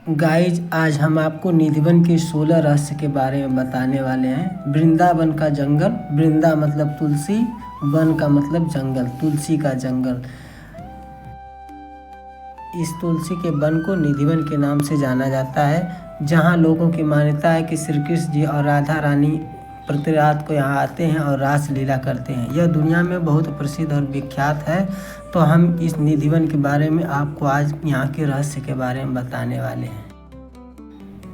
Guys आज हम आपको निधिवन के 16 रहस्य के बारे में बताने वाले हैं। वृंदावन का जंगल, वृंदा मतलब तुलसी, वन का मतलब जंगल, तुलसी का जंगल। इस तुलसी के वन को निधिवन के नाम से जाना जाता है, जहां लोगों की मान्यता है कि श्री कृष्ण जी और राधा रानी प्रति रात को यहाँ आते हैं और रास लीला करते हैं। यह दुनिया में बहुत प्रसिद्ध और विख्यात है। तो हम इस निधिवन के बारे में आपको आज यहाँ के रहस्य के बारे में बताने वाले हैं।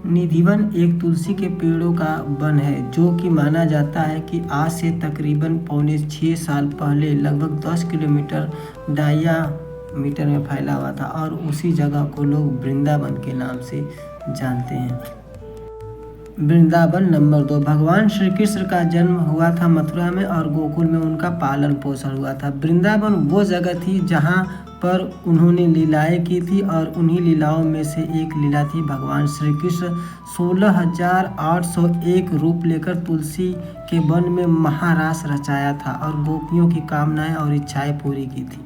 निधिवन एक तुलसी के पेड़ों का वन है, जो कि माना जाता है कि आज से तकरीबन 5.25 साल पहले लगभग 10 किलोमीटर डायमीटर में फैला हुआ था और उसी जगह को लोग वृंदावन के नाम से जानते हैं। वृंदावन नंबर 2। भगवान श्री कृष्ण का जन्म हुआ था मथुरा में और गोकुल में उनका पालन पोषण हुआ था। वृंदावन वो जगह थी जहाँ पर उन्होंने लीलाएं की थी और उन्हीं लीलाओं में से एक लीला थी भगवान श्री कृष्ण 16,801 रूप लेकर तुलसी के वन में महारास रचाया था और गोपियों की कामनाएं और इच्छाएं पूरी की थी।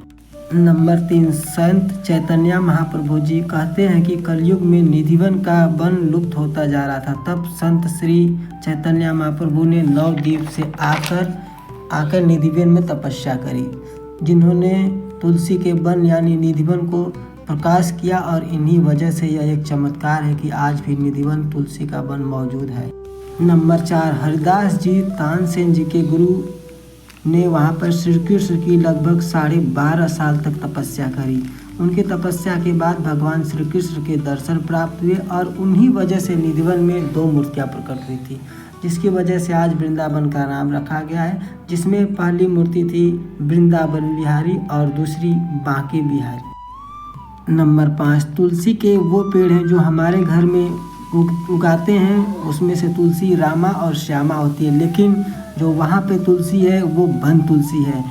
नंबर 3। संत चैतन्य महाप्रभु जी कहते हैं कि कलयुग में निधिवन का वन लुप्त होता जा रहा था। तब संत श्री चैतन्य महाप्रभु ने नवद्वीप से आकर निधिवन में तपस्या करी, जिन्होंने तुलसी के वन यानी निधिवन को प्रकाश किया और इन्हीं वजह से यह एक चमत्कार है कि आज भी निधिवन तुलसी का वन मौजूद है। नंबर 4। हरिदास जी तानसेन जी के गुरु ने वहाँ पर श्री कृष्ण की लगभग 12.5 साल तक तपस्या करी। उनके तपस्या के बाद भगवान श्री कृष्ण के दर्शन प्राप्त हुए और उन्हीं वजह से निधिवन में 2 मूर्तियाँ प्रकट हुई थी, जिसकी वजह से आज वृंदावन का नाम रखा गया है, जिसमें पहली मूर्ति थी वृंदावन बिहारी और दूसरी बांके बिहारी। नंबर 5। तुलसी के वो पेड़ हैं जो हमारे घर में उगाते हैं, उसमें से तुलसी रामा और श्यामा होती है, लेकिन जो वहाँ पे तुलसी है वो वन तुलसी है,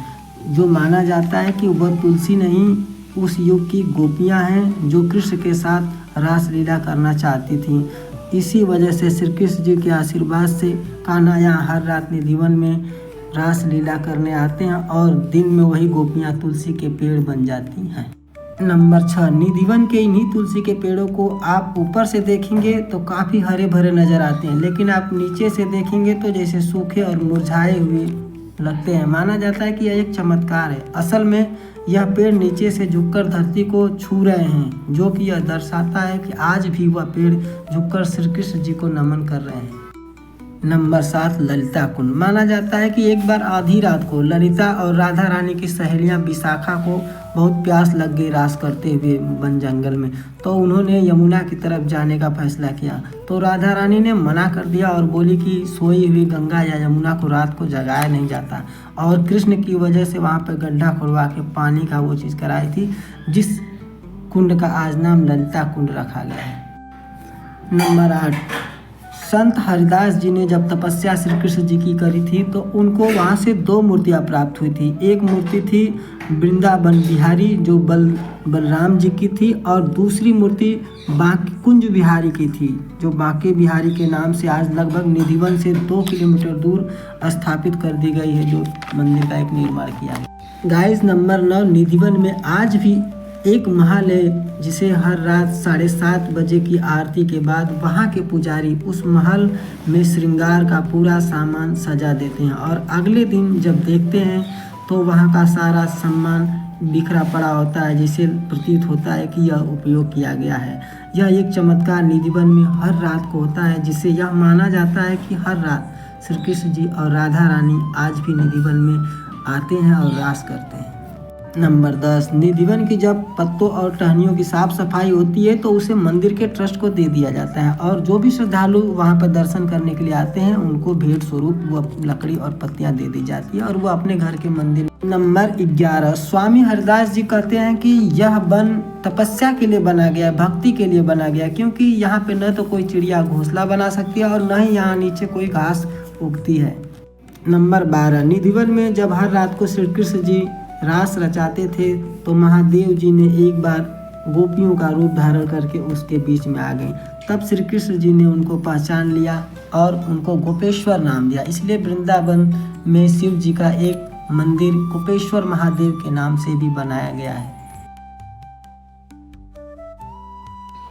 जो माना जाता है कि वह तुलसी नहीं, उस युग की गोपियाँ हैं जो कृष्ण के साथ रास लीला करना चाहती थीं। इसी वजह से श्री कृष्ण जी के आशीर्वाद से कान्हा यहाँ हर रात निधिवन में रास लीला करने आते हैं और दिन में वही गोपियाँ तुलसी के पेड़ बन जाती हैं। नंबर 6। निधिवन के इन्हीं तुलसी के पेड़ों को आप ऊपर से देखेंगे तो काफ़ी हरे भरे नज़र आते हैं, लेकिन आप नीचे से देखेंगे तो जैसे सूखे और मुरझाए हुए लगते हैं। माना जाता है कि यह एक चमत्कार है। असल में यह पेड़ नीचे से झुककर धरती को छू रहे हैं, जो कि यह दर्शाता है कि आज भी वह पेड़ झुककर श्री कृष्ण जी को नमन कर रहे हैं। नंबर 7। ललिता कुंड। माना जाता है कि एक बार आधी रात को ललिता और राधा रानी की सहेलियां विशाखा को बहुत प्यास लग गई रास करते हुए वन जंगल में, तो उन्होंने यमुना की तरफ जाने का फैसला किया। तो राधा रानी ने मना कर दिया और बोली कि सोई हुई गंगा या यमुना को रात को जगाया नहीं जाता, और कृष्ण की वजह से वहाँ पर गड्ढा खुदवा के पानी का वो चीज़ कराई थी, जिस कुंड का आज नाम ललिता कुंड रखा गया है। नंबर 8। संत हरिदास जी ने जब तपस्या श्री कृष्ण जी की करी थी तो उनको वहाँ से 2 मूर्तियाँ प्राप्त हुई थी। एक मूर्ति थी वृंदावन बिहारी जो बलराम जी की थी, और दूसरी मूर्ति बांके कुंज बिहारी की थी, जो बांके बिहारी के नाम से आज लगभग निधिवन से 2 किलोमीटर दूर स्थापित कर दी गई है, जो मंदिर का एक निर्माण किया है। Guys number 9। निधिवन में आज भी एक महल है, जिसे हर रात 7:30 बजे की आरती के बाद वहाँ के पुजारी उस महल में श्रृंगार का पूरा सामान सजा देते हैं, और अगले दिन जब देखते हैं तो वहाँ का सारा सामान बिखरा पड़ा होता है, जिसे प्रतीत होता है कि यह उपयोग किया गया है। यह एक चमत्कार निधिवन में हर रात को होता है, जिससे यह माना जाता है कि हर रात श्री कृष्ण जी और राधा रानी आज भी निधिवन में आते हैं और रास करते हैं। नंबर 10। निधिवन की जब पत्तों और टहनियों की साफ सफाई होती है तो उसे मंदिर के ट्रस्ट को दे दिया जाता है, और जो भी श्रद्धालु वहां पर दर्शन करने के लिए आते हैं उनको भेंट स्वरूप वह लकड़ी और पत्तियां दे दी जाती है और वो अपने घर के मंदिर। नंबर 11। स्वामी हरिदास जी कहते हैं कि यह वन तपस्या के लिए बना गया, भक्ति के लिए बना गया, क्योंकि यहाँ पे न तो कोई चिड़िया घोंसला बना सकती है और न ही यहाँ नीचे कोई घास उगती है। नंबर 12। निधिवन में जब हर रात को श्री कृष्ण जी रास रचाते थे तो महादेव जी ने एक बार गोपियों का रूप धारण करके उसके बीच में आ गए। तब श्री कृष्ण जी ने उनको पहचान लिया और उनको गोपेश्वर नाम दिया। इसलिए वृंदावन में शिव जी का एक मंदिर गोपेश्वर महादेव के नाम से भी बनाया गया है।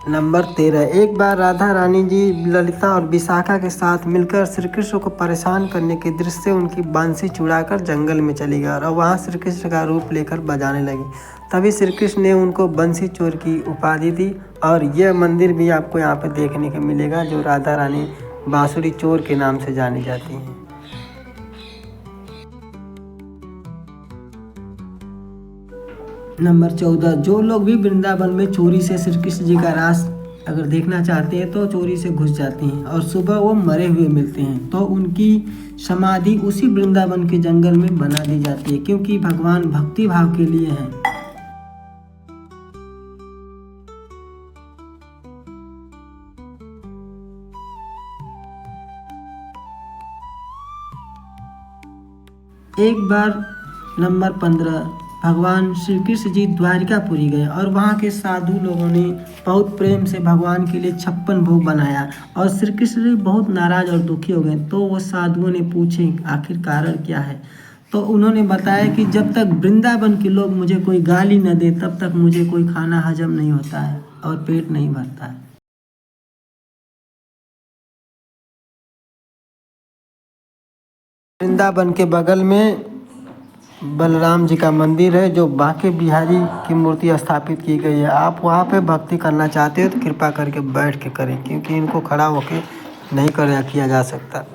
नंबर 13, एक बार राधा रानी जी ललिता और विशाखा के साथ मिलकर श्री कृष्ण को परेशान करने के दृश्य से उनकी बंसी छुड़ाकर जंगल में चली गई और वहाँ श्री कृष्ण का रूप लेकर बजाने लगी। तभी श्री कृष्ण ने उनको बंसी चोर की उपाधि दी और यह मंदिर भी आपको यहाँ पे देखने को मिलेगा, जो राधा रानी बांसुरी चोर के नाम से जानी जाती हैं। नंबर 14, जो लोग भी वृंदावन में चोरी से श्री कृष्ण जी का रास अगर देखना चाहते हैं तो चोरी से घुस जाते हैं और सुबह वो मरे हुए मिलते हैं तो उनकी समाधि उसी वृंदावन के जंगल में बना दी जाती है, क्योंकि भगवान भक्ति भाव के लिए हैं। एक बार नंबर 15, भगवान श्री कृष्ण जी द्वारिकापुरी गए और वहाँ के साधु लोगों ने बहुत प्रेम से भगवान के लिए 56 भोग बनाया और श्री कृष्ण जी बहुत नाराज और दुखी हो गए। तो वो साधुओं ने पूछे आखिर कारण क्या है, तो उन्होंने बताया कि जब तक वृंदावन के लोग मुझे कोई गाली न दे तब तक मुझे कोई खाना हजम नहीं होता है और पेट नहीं भरता है। वृंदावन के बगल में बलराम जी का मंदिर है, जो बांके बिहारी की मूर्ति स्थापित की गई है। आप वहाँ पे भक्ति करना चाहते हो तो कृपा करके बैठ के करें, क्योंकि इनको खड़ा होके नहीं किया जा सकता।